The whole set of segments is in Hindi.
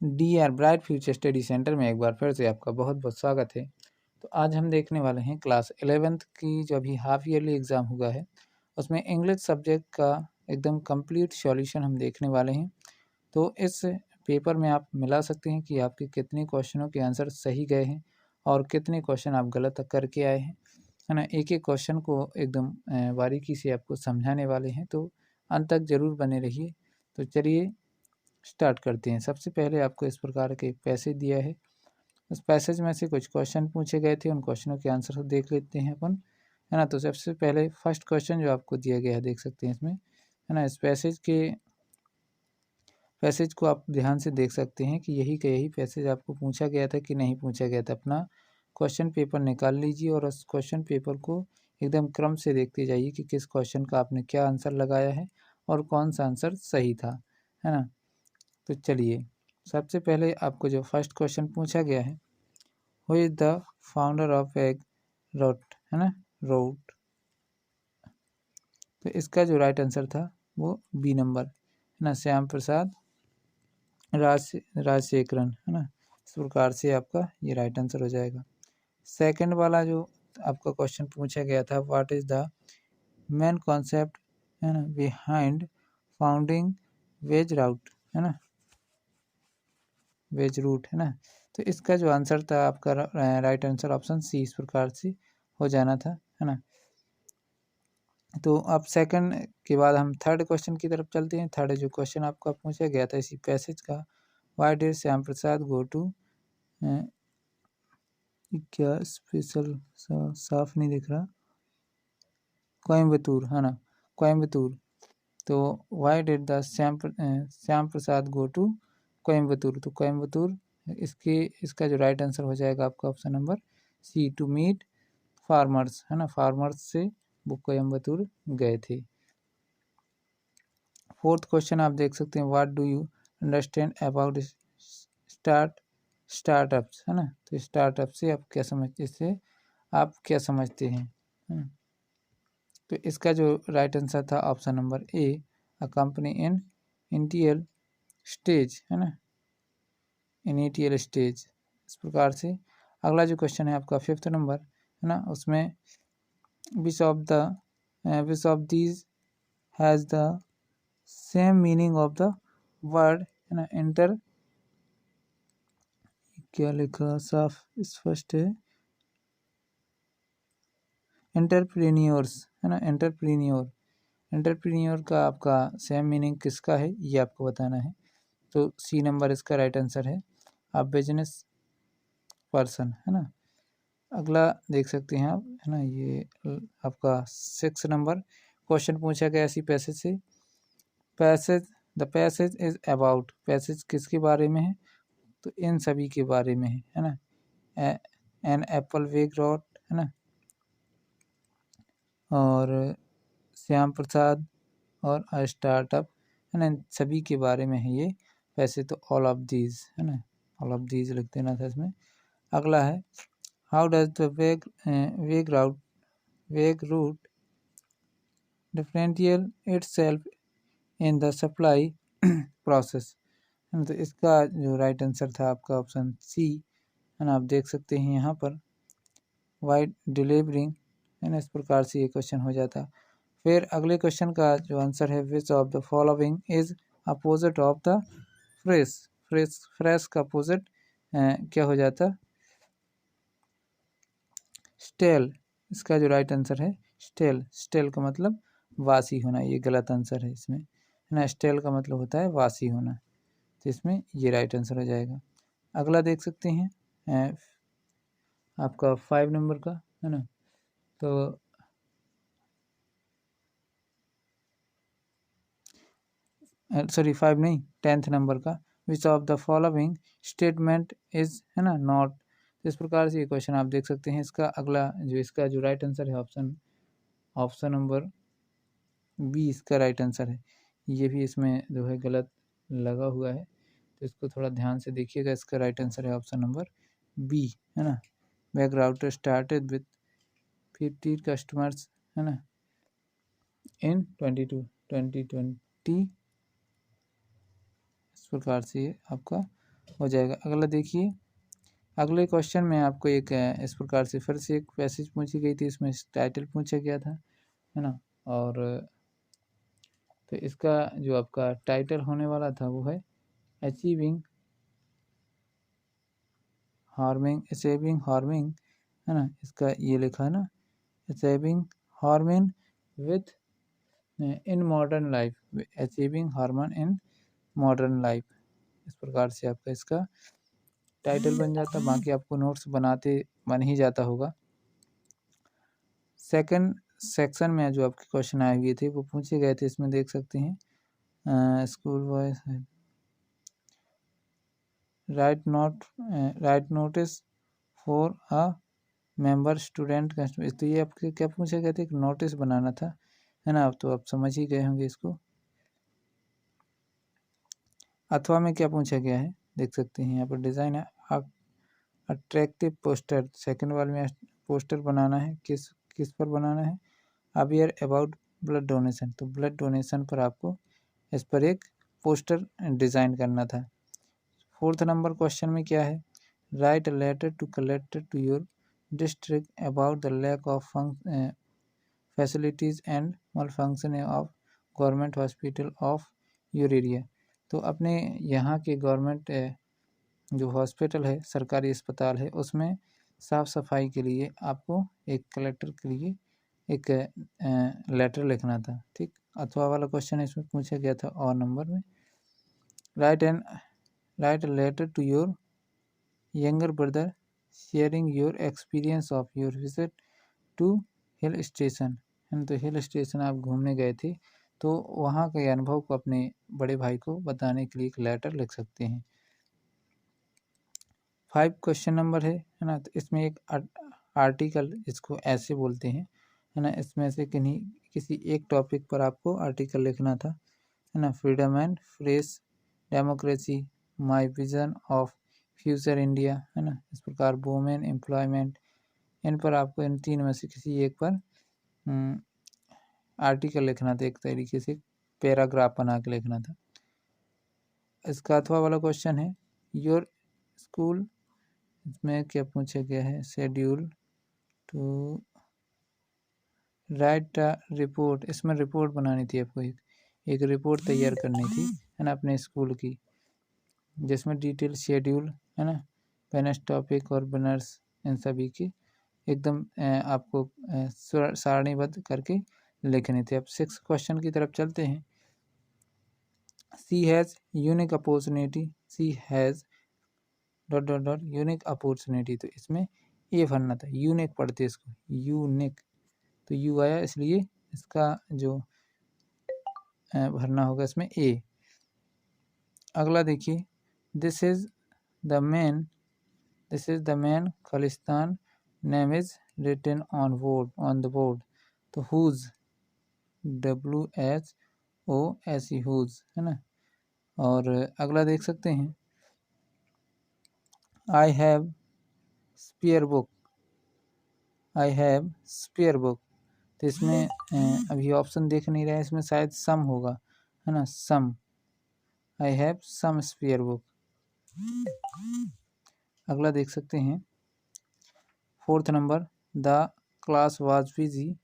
DAR bright future study centre में एक बार फिर से आपका बहुत बहुत स्वागत है। तो आज हम देखने वाले हैं क्लास 11th की जो अभी हाफ ईयरली एग्ज़ाम हुआ है उसमें इंग्लिश सब्जेक्ट का एकदम कंप्लीट सॉल्यूशन हम देखने वाले हैं। तो इस पेपर में आप मिला सकते हैं कि आपके कितने क्वेश्चनों के आंसर सही गए हैं और कितने क्वेश्चन आप गलत करके आए हैं, है ना। एक एक क्वेश्चन को एकदम बारीकी से आपको समझाने वाले हैं, तो अंत तक ज़रूर बने रहिए। तो चलिए स्टार्ट करते हैं। सबसे पहले आपको इस प्रकार के पैसेज दिया है, उस पैसेज में से कुछ क्वेश्चन पूछे गए थे, उन क्वेश्चनों के आंसर देख लेते हैं अपन, है ना। तो सबसे पहले फर्स्ट क्वेश्चन जो आपको दिया गया है देख सकते हैं इसमें, है ना। इस पैसेज को आप ध्यान से देख सकते हैं कि यही का यही पैसेज आपको पूछा गया था कि नहीं पूछा गया था। अपना क्वेश्चन पेपर निकाल लीजिए और उस क्वेश्चन पेपर को एकदम क्रम से देखते जाइए कि किस क्वेश्चन का आपने क्या आंसर लगाया है और कौन सा आंसर सही था, है ना। तो चलिए सबसे पहले आपको जो फर्स्ट क्वेश्चन पूछा गया है, who is the founder of egg rot, है ना, रोट। तो इसका जो राइट आंसर था वो बी नंबर, है ना, श्याम प्रसाद राजशेखरन, है ना। इस प्रकार से आपका ये राइट आंसर हो जाएगा। सेकंड वाला जो आपका क्वेश्चन पूछा गया था, what is the main concept, है ना, बिहाइंड फाउंडिंग वेज राउट, है ना, वेज रूट, है ना। तो इसका जो आंसर था आपका राइट आंसर ऑप्शन सी इस प्रकार से हो जाना था, है ना। तो अब सेकंड के बाद हम थर्ड क्वेश्चन की तरफ चलते हैं। थर्ड जो क्वेश्चन आपका पूछा गया था इसी पैसेज का, why did Shyam Prasad go to, क्या स्पेशल साफ नहीं दिख रहा, कोयम्बतूर, है ना, कोयम्बतूर। तो why did the Shyam Prasad go to Coimbatore. तो कोयम्बतूर इसका जो राइट आंसर हो जाएगा आपका option number C, to meet farmers, है ना, फार्मर्स से वो कोयम्बतूर गए थे। फोर्थ क्वेश्चन आप देख सकते हैं, what do you understand about startups, है ना। तो स्टार्टअप से आप क्या समझते, इससे आप क्या समझते हैं, है ना? तो इसका जो राइट आंसर था option number A, a company in initial stage, है ना, इनिशियल स्टेज। इस प्रकार से अगला जो क्वेश्चन है आपका फिफ्थ नंबर, है ना, उसमें विच of these has the same meaning of the word, है ना, इंटर, क्या लिखा साफ स्पष्ट है, एंटरप्रेन्योर्स, है ना, एंटरप्रेन्योर का आपका सेम मीनिंग किसका है ये आपको बताना है। तो सी नंबर इसका राइट आंसर है, आप बिजनेस पर्सन, है ना। अगला देख सकते हैं आप, है ना, ये आपका 6 नंबर क्वेश्चन पूछा गया इसी पैसेज से, the passage is about, passage किसके बारे में है, तो इन सभी के बारे में है ना। एन एप्पल वेग रॉट, है ना, और श्याम प्रसाद और स्टार्टअप, है ना, सभी के बारे में है ये। वैसे तो ऑल ऑफ दीज, है ना, ऑल ऑफ दीज लिख देना था इसमें। अगला है, how does the veg route differential itself in the supply process, है ना। तो इसका जो राइट आंसर था आपका ऑप्शन सी, है ना, आप देख सकते हैं यहाँ पर, वाई डिलीवरिंग, है ना। इस प्रकार से ये क्वेश्चन हो जाता। फिर अगले क्वेश्चन का जो आंसर है, which of the following is opposite of the fresh, fresh का अपोजिट क्या हो जाता, स्टेल। इसका जो राइट आंसर है स्टेल का मतलब वासी होना, ये गलत आंसर है इसमें, है ना। स्टेल का मतलब होता है वासी होना, तो इसमें ये राइट आंसर हो जाएगा। अगला देख सकते हैं आपका 5 नंबर का, है ना। तो सॉरी 5 नहीं, 10th नंबर का, which of the following statement is, है ना, नॉट। इस प्रकार से ये क्वेश्चन आप देख सकते हैं। इसका जो राइट आंसर है ऑप्शन नंबर बी इसका राइट आंसर है। ये भी इसमें जो है गलत लगा हुआ है, तो इसको थोड़ा ध्यान से देखिएगा। इसका राइट आंसर है ऑप्शन नंबर बी, है ना, वेग राउटर स्टार्टेड विथ 50 कस्टमर्स, है ना, इन 2020। इस प्रकार से आपका हो जाएगा। अगला देखिए, अगले क्वेश्चन में आपको एक इस प्रकार से फिर से एक पैसेज पूछी गई थी, इसमें टाइटल पूछा गया था, है ना। और तो इसका जो आपका टाइटल होने वाला था वो है अचीविंग हार्मिंग, है ना। इसका ये लिखा है ना, achieving hormone with in modern life, achieving hormone in modern life. इस प्रकार से आपका इसका टाइटल बन जाता, बाकी आपको नोट्स बनाते बन ही जाता होगा। सेकंड सेक्शन में जो आपके क्वेश्चन आए हुए थे वो पूछे गए थे, इसमें देख सकते हैं school boys right notice for a member student. तो ये आपके क्या पूछा गया था, एक नोटिस बनाना था, है ना। अब तो आप समझ ही गए होंगे इसको। अथवा में क्या पूछा गया है, देख सकते हैं यहाँ पर डिज़ाइन है अट्रैक्टिव पोस्टर। सेकंड वाले में पोस्टर बनाना है, किस पर बनाना है, अवेयर अबाउट ब्लड डोनेशन। तो ब्लड डोनेशन पर आपको इस पर एक पोस्टर डिज़ाइन करना था। फोर्थ नंबर क्वेश्चन में क्या है, write a letter to collector to your district about the lack of facilities and malfunction of government hospital of your area. तो अपने यहाँ के गवर्नमेंट जो हॉस्पिटल है, सरकारी अस्पताल है, उसमें साफ़ सफाई के लिए आपको एक कलेक्टर के लिए एक लेटर लिखना था, ठीक। अथवा वाला क्वेश्चन इसमें पूछा गया था और नंबर में, write a letter to your younger brother sharing your experience of your visit to hill station. तो हिल स्टेशन आप घूमने गए थे, तो वहाँ के अनुभव को अपने बड़े भाई को बताने के लिए एक लेटर लिख सकते हैं। 5 क्वेश्चन नंबर है ना। तो इसमें एक आर्टिकल, इसको ऐसे बोलते हैं, है ना। इसमें से किसी एक टॉपिक पर आपको आर्टिकल लिखना था, है ना। Freedom and press democracy, my vision of future India, है ना। इस प्रकार वुमेन एम्प्लॉयमेंट, इन पर आपको इन 3 में से किसी एक पर आर्टिकल लिखना था, एक तरीके से पैराग्राफ बना के लिखना था। इसका अथवा वाला क्वेश्चन है योर स्कूल, इसमें क्या पूछा गया है, शेड्यूल टू राइट रिपोर्ट। इसमें रिपोर्ट बनानी थी आपको, एक रिपोर्ट तैयार करनी थी, है ना, अपने स्कूल की, जिसमें डिटेल शेड्यूल, है ना, पेनस टॉपिक और बनर्स, इन सभी की एकदम आपको सारणीबद्ध करके लिखने थे। अब 6 क्वेश्चन की तरफ चलते हैं। She has unique opportunity, she has ... unique opportunity. तो इसमें ए भरना था, यूनिक पढ़ते इसको, यूनिक, तो यू आया, इसलिए इसका जो भरना होगा इसमें ए। अगला देखिए, दिस इज द मैन खालिस्तान name is written on the board. तो हुज, WHOSE, हुज, है ना। और अगला देख सकते हैं, आई हैव स्पेयर बुक, तो इसमें अभी ऑप्शन देख नहीं रहे हैं, इसमें शायद सम होगा, है ना, some, I have some spare book. अगला देख सकते हैं, 4th number, the class was busy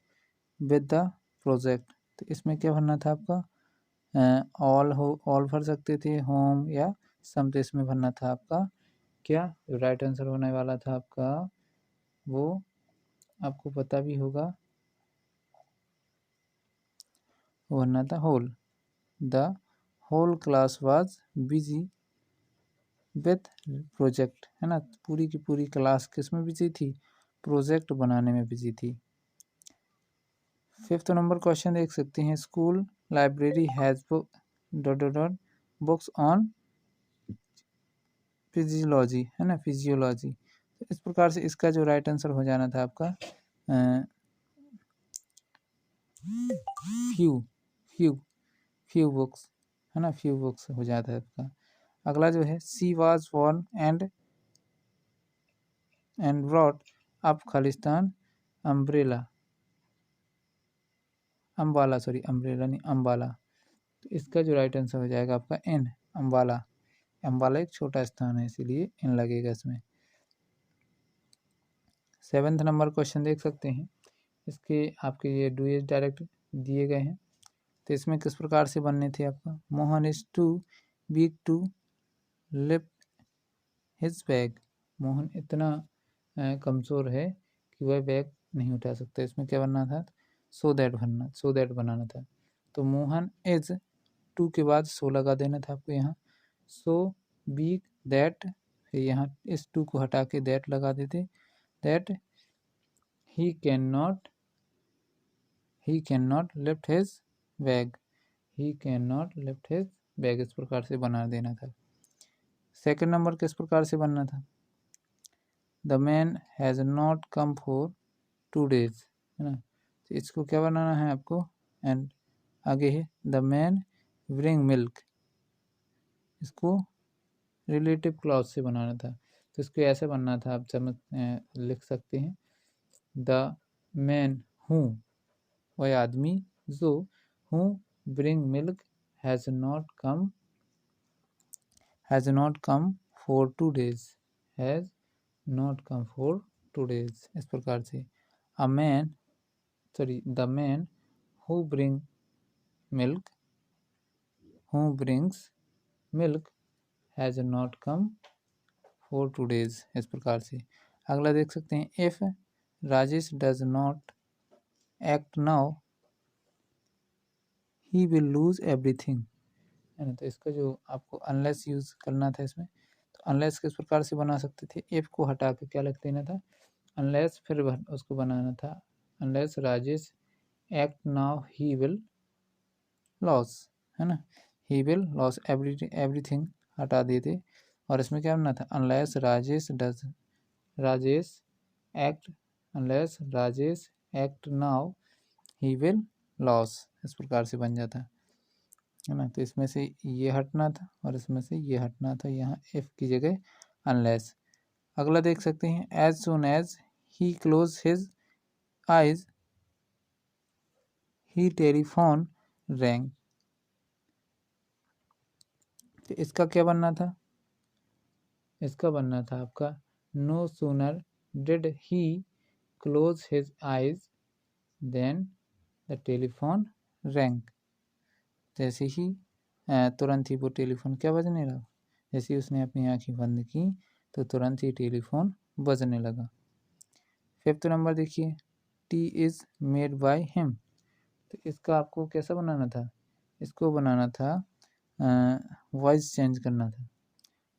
with the project. तो इसमें क्या भरना था आपका, ऑल भर सकते थे, होम या सम। तो इसमें भरना था आपका क्या, जो राइट आंसर होने वाला था आपका, वो आपको पता भी होगा, वो भरना था whole. The whole class was busy with project, है ना। पूरी की पूरी क्लास किस में बिजी थी, प्रोजेक्ट बनाने में बिजी थी। 5th नंबर क्वेश्चन देख सकते हैं, school library has books on physiology, है ना, फिजियोलॉजी। तो इस प्रकार से इसका जो राइट आंसर हो जाना था आपका फ्यू बुक्स, है ना, फ्यू बुक्स हो जाता है आपका। अगला जो है, she was born and brought up खालिस्तान अम्ब्रेला, अम्बाला नहीं, अम्बाला। तो इसका जो राइट आंसर हो जाएगा आपका एन, अम्बाला। एम वाला एक छोटा स्थान है, इसीलिए इन लगेगा इसमें। 7th नंबर क्वेश्चन देख सकते हैं, इसके आपके ये डू इज डायरेक्ट दिए गए हैं। तो इसमें किस प्रकार से बनने थे आपका, Mohan is too weak to lift his bag. Mohan इतना कमज़ोर है कि वह बैग नहीं उठा सकता। इसमें क्या बनना था, सो दैट बनाना था। तो मोहन इज टू के बाद सो लगा देना था आपको यहाँ, सो वीक दैट, फिर यहाँ इस टू को हटा के दैट लगा देते, that he can not lift his bag, he can not lift his bag, इस प्रकार से बना देना था। सेकंड नंबर किस प्रकार से बनना था, the man has not come for 2 days, है ना। तो इसको क्या बनाना है आपको, एंड आगे है द मैन ब्रिंग मिल्क, इसको रिलेटिव क्लॉज से बनाना था। तो इसको ऐसे बनना था, आप समझ लिख सकते हैं, द मैन हूँ, वह आदमी जो, हूँ bring milk has not come for 2 days, has not come for 2 days, इस प्रकार से। The man who brings milk has not come for 2 days, इस प्रकार से। अगला देख सकते हैं, if Rajesh does not act now he will lose everything, है ना। तो इसका जो आपको अनलेस यूज करना था इसमें, तो अनलेस किस प्रकार से बना सकते थे, इफ को हटा के क्या लिख देना था, अनलेस, फिर उसको बनाना था, unless Rajesh act now he will loss, है ना, ही विल लॉस एवरीथिंग हटा देते, और इसमें क्या बनना था, unless Rajesh act now he will loss, इस प्रकार से बन जाता है ना। तो इसमें से ये हटना था और इसमें से ये हटना था, यहाँ इफ की जगह अनलेस। अगला देख सकते हैं, as soon as he close his eyes he telephone rang. तो इसका क्या बनना था, इसका बनना था आपका, no sooner did he close his eyes then the telephone rang. जैसे ही तुरंत ही वो टेलीफोन क्या बजने लगा, जैसे ही उसने अपनी आंखें बंद की तो तुरंत ही टेलीफोन बजने लगा। 5th नंबर देखिए, T is made by him. तो इसका आपको कैसा बनाना था, इसको बनाना था, वॉइस चेंज करना था।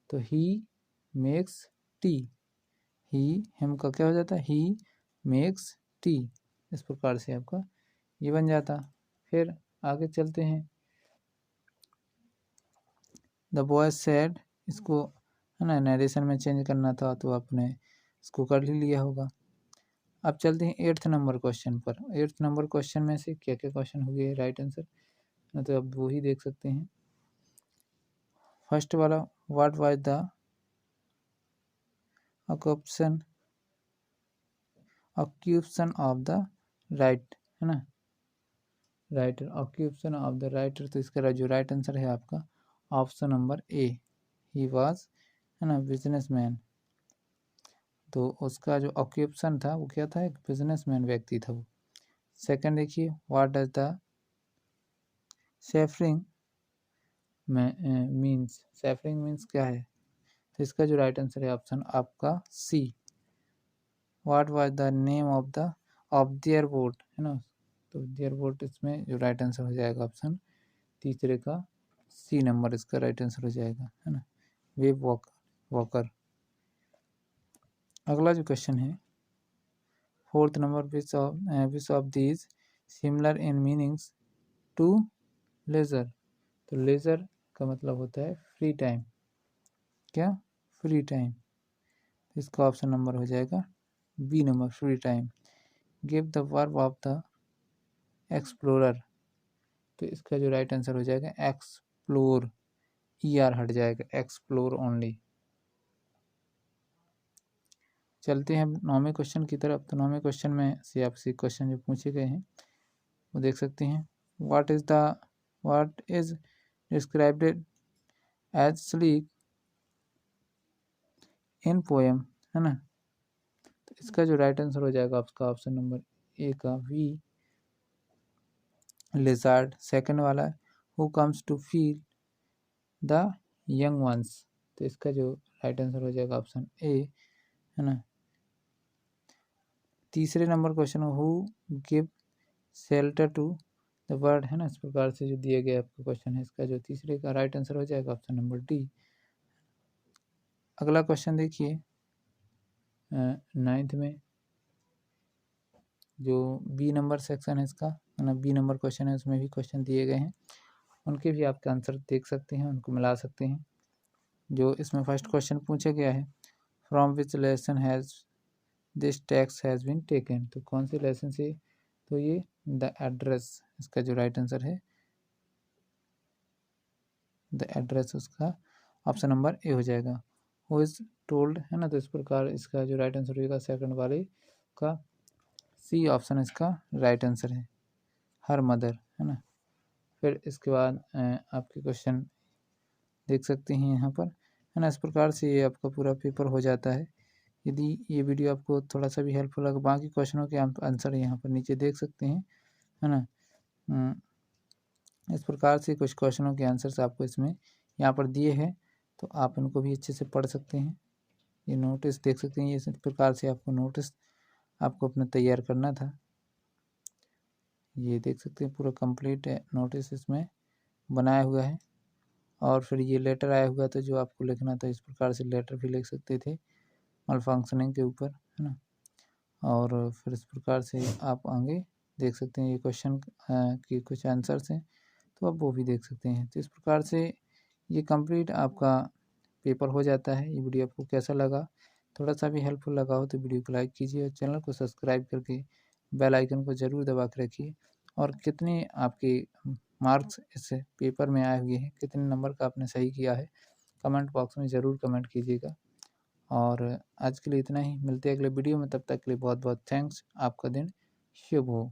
तो he makes T, he him का क्या हो जाता है, ही मेक्स टी, इस प्रकार से आपका ये बन जाता। फिर आगे चलते हैं, द बॉय सेड, इसको है ना नरेशन में चेंज करना था, तो आपने इसको कर ही लिया होगा। अब चलते हैं 8th नंबर क्वेश्चन पर। 8th नंबर क्वेश्चन में से क्या क्या क्वेश्चन हो गए राइट आंसर, तो अब वो ही देख सकते हैं। फर्स्ट वाला, what was the occupation of the right, है ना, writer, occupation of the writer. तो इसका जो राइट आंसर है आपका option number A, he was, है ना, बिजनेसमैन। तो उसका जो ऑक्यूपेशन था वो क्या था, एक बिजनेसमैन व्यक्ति था वो। सेकंड देखिए, what does the suffering means, suffering means क्या है, तो इसका जो राइट आंसर है ऑप्शन आपका C, what was the name of their boat, है ना। तो देयर बोट, इसमें जो राइट आंसर हो जाएगा ऑप्शन तीसरे का सी नंबर, इसका राइट आंसर हो जाएगा, है ना, वेब वॉकर। अगला जो क्वेश्चन है 4th number, which of these similar in meanings to leisure. तो लेजर का मतलब होता है फ्री टाइम, क्या, फ्री टाइम। इसका ऑप्शन नंबर हो जाएगा B number, free time. Give the verb of the explorer. तो इसका जो राइट आंसर हो जाएगा एक्सप्लोर, ER हट जाएगा, एक्सप्लोर ओनली। चलते हैं 9वें क्वेश्चन की तरफ। तो 9वें क्वेश्चन में से आपसे क्वेश्चन जो पूछे गए हैं वो देख सकते हैं, what is described as sleep in poem, है ना। तो इसका जो राइट आंसर हो जाएगा आपका ऑप्शन नंबर ए का वी लिजार्ड। सेकंड वाला है who comes to feel the young ones. तो इसका जो राइट आंसर हो जाएगा ऑप्शन ए, है ना। तीसरे नंबर question who give shelter to the bird, है ना। इस प्रकार से जो दिया गया आपका क्वेश्चन है, इसका जो तीसरे का राइट आंसर हो जाएगा ऑप्शन नंबर डी। अगला क्वेश्चन देखिए 9th में जो बी नंबर सेक्शन है इसका, है ना, बी नंबर क्वेश्चन है, उसमें भी क्वेश्चन दिए गए हैं, उनके भी आपके आंसर देख सकते हैं, उनको मिला सकते हैं। जो इसमें फर्स्ट क्वेश्चन पूछा गया है from which lesson has this text has been taken. तो कौन से लेसन से, तो ये द एड्रेस, इसका जो राइट आंसर है द एड्रेस, उसका ऑप्शन नंबर ए हो जाएगा। हु इज टोल्ड, है ना। तो इस प्रकार इसका जो राइट आंसर होगा सेकंड वाले का सी ऑप्शन इसका राइट आंसर है, हर मदर, है ना। फिर इसके बाद आपके क्वेश्चन देख सकते हैं यहाँ पर, है ना। इस प्रकार से ये आपका पूरा पेपर हो जाता है। यदि ये वीडियो आपको थोड़ा सा भी हेल्पफुल लगा, बाकी क्वेश्चनों के आप आंसर यहाँ पर नीचे देख सकते हैं, है ना। इस प्रकार से कुछ क्वेश्चनों के आंसर्स आपको इसमें यहाँ पर दिए हैं, तो आप इनको भी अच्छे से पढ़ सकते हैं। ये नोटिस देख सकते हैं, इस प्रकार से आपको नोटिस आपको अपना तैयार करना था। ये देख सकते हैं पूरा कंप्लीट नोटिस इसमें बनाया हुआ है। और फिर ये लेटर आया हुआ था जो आपको लिखना था, इस प्रकार से लेटर भी लिख सकते थे माल फंक्शनिंग के ऊपर, है ना। और फिर इस प्रकार से आप आगे देख सकते हैं ये क्वेश्चन के कुछ आंसर्स हैं, तो आप वो भी देख सकते हैं। तो इस प्रकार से ये कंप्लीट आपका पेपर हो जाता है। ये वीडियो आपको कैसा लगा, थोड़ा सा भी हेल्पफुल लगा हो तो वीडियो को लाइक कीजिए और चैनल को सब्सक्राइब करके बेल आइकन को ज़रूर दबा के रखिए। और कितने आपके मार्क्स इस पेपर में आए हुए हैं, कितने नंबर का आपने सही किया है, कमेंट बॉक्स में ज़रूर कमेंट कीजिएगा। और आज के लिए इतना ही, मिलते हैं अगले वीडियो में, तब तक के लिए बहुत बहुत थैंक्स। आपका दिन शुभ हो।